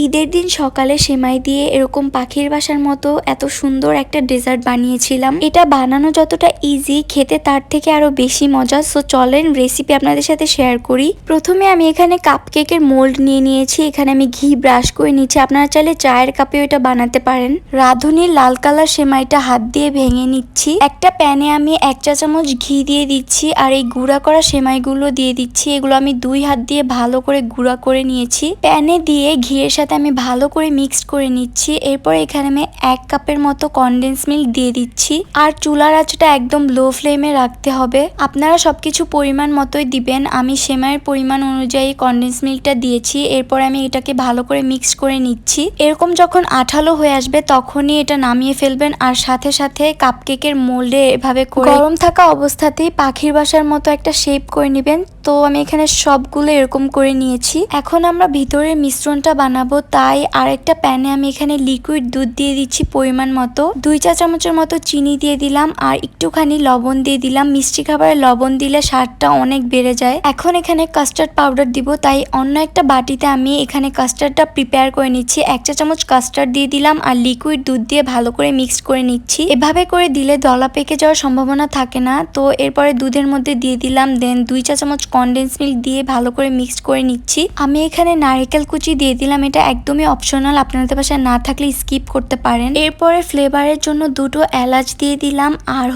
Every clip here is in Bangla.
ঈদের দিন সকালে সেমাই দিয়ে এরকম পাখির বাসার মতো এত সুন্দর একটা ডেজার্ট বানিয়েছিলাম। এটা বানানো যতটা ইজি, খেতে তার থেকে আরো বেশি মজা। সো চলেন রেসিপি আপনাদের সাথে শেয়ার করি। প্রথমে আমি এখানে কাপকেকের মোল্ড নিয়ে নিয়েছি। এখানে আমি ঘি ব্রাশ করে নিচ্ছি। আপনারা চাইলে চায়ের কাপেও এটা বানাতে পারেন। রাঁধুনির লাল কালার সেমাইটা হাত দিয়ে ভেঙে নিচ্ছি। একটা প্যানে আমি 1 চা চামচ ঘি দিয়ে দিচ্ছি আর এই গুঁড়া করা সেমাইগুলো দিয়ে দিচ্ছি। এগুলো আমি 2 হাত দিয়ে ভালো করে গুঁড়া করে নিয়েছি। প্যানে দিয়ে ঘিয়ের সাথে আমি ভালো করে মিক্সড করে নিচ্ছি। এরপর এখানে আমি 1 কাপের মতো কনডেন্স মিল্ক দিয়ে দিচ্ছি আর চুলার আঁচটা একদম লো ফ্লেমে রাখতে হবে। আপনারা সবকিছু পরিমাণ মতোই দিবেন। আমি সেমাইয়ের পরিমাণ অনুযায়ী কনডেন্স মিল্কটা দিয়েছি। এরপর আমি এটাকে ভালো করে মিক্স করে নিচ্ছি। এরকম যখন আঠালো হয়ে আসবে তখনই এটা নামিয়ে ফেলবেন আর সাথে সাথে কাপকেকের মোল্ডে এভাবে করে গরম থাকা অবস্থাতেই পাখির বাসার মতো একটা শেপ করে নেবেন। তো আমি এখানে সবগুলো এরকম করে নিয়েছি। এখন আমরা ভিতরের মিশ্রণটা বানাবো, তাই আরেকটা প্যানে আমি এখানে লিকুইড দুধ দিয়ে দিচ্ছি পরিমাণ মতো। 2 চা চামচের মতো চিনি দিয়ে দিলাম আর একটুখানি লবণ দিয়ে দিলাম। মিষ্টি খাবারে লবণ দিলে স্বাদটা অনেক বেড়ে যায়। এখন এখানে কাস্টার্ড পাউডার দিব, তাই অন্য একটা বাটিতে আমি এখানে কাস্টার্ডটা প্রিপেয়ার করে নিচ্ছি। 1 চা চামচ কাস্টার্ড দিয়ে দিলাম আর লিকুইড দুধ দিয়ে ভালো করে মিক্সড করে নিচ্ছি। এভাবে করে দিলে দলা পেকে যাওয়ার সম্ভাবনা থাকে না। তো এরপরে দুধের মধ্যে দিয়ে দিলাম, দেন 2 চা চামচ কনডেন্স মিল্ক দিয়ে ভালো করে মিক্সড করে নিচ্ছি। আমি এখানে নারকেল কুচি দিয়ে দিলাম। এটা একদমই অপশনাল, আপনাদের বাসায় না থাকলে স্কিপ করতে পারেন। এরপরে ফ্লেভারের জন্য 2টো এলাচ দিয়ে দিলাম আর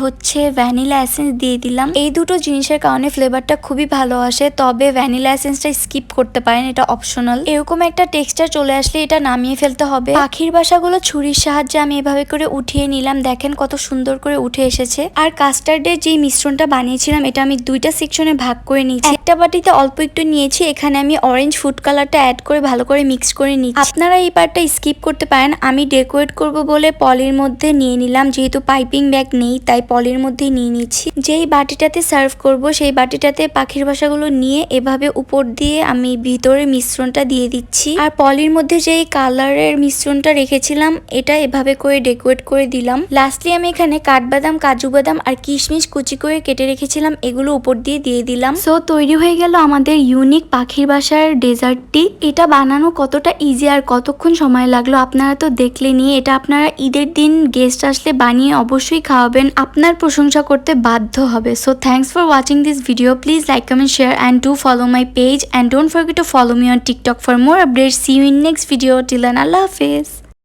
ভ্যানিলা এসেন্স দিয়ে দিলাম। এই দুটো জিনিসের কারণে ফ্লেভারটা খুবই ভালো আসে, তবে ভ্যানিলা এসেন্সটা স্কিপ করতে পারেন, এটা অপশনাল। এরকম একটা টেক্সচার চলে আসলে এটা নামিয়ে ফেলতে হবে। পাখির বাসাগুলো ছুরির সাহায্যে আমি এভাবে করে উঠিয়ে নিলাম। দেখেন কত সুন্দর করে উঠে এসেছে। আর কাস্টার্ডের যে মিশ্রণটা বানিয়েছিলাম এটা আমি 2টা সেকশনে ভাগ করে নিয়েছি। একটা বাটিতে অল্প একটু নিয়েছি। এখানে আমি অরেঞ্জ ফুড কালারটা অ্যাড করে ভালো করে মিক্স করে নিচ্ছি। আপনারা এই পার্টটা স্কিপ করতে পারেন। আমি ডেকোরেট করব বলে পলির মধ্যে নিয়ে নিলাম। যেহেতু পাইপিং ব্যাগ নেই তাই পলির মধ্যে নিয়ে নিচ্ছি। যেই বাটিটাতে সার্ভ করব সেই বাটিটাতে পাখির বাসাগুলো নিয়ে এভাবে উপর দিয়ে আমি ভিতরে মিশ্রণটা দিয়ে দিচ্ছি। আর পলির মধ্যে যেই কালারের মিশ্রণটা রেখেছিলাম এটা এভাবে করে ডেকোরেট করে দিলাম। লাস্টলি আমি এখানে কাঠবাদাম, কাজু বাদাম আর কিশমিশ কুচি করে কেটে রেখেছিলাম, এগুলো উপর দিয়ে দিলাম। সো তৈরি হয়ে গেল আমাদের ইউনিক পাখির বাসার ডেজার্টটি। এটা বানানো কতটা ইজি আর কতক্ষণ সময় লাগলো আপনারা তো দেখলেনই। এটা আপনারা ঈদের দিন গেস্ট আসলে বানিয়ে অবশ্যই খাওয়াবেন, আপনার প্রশংসা করতে বাধ্য হবে। So thanks for watching this video. Please like, comment, share and do follow my page and don't forget to follow me on TikTok for more updates. See you in next video. Till then, Allah Hafiz.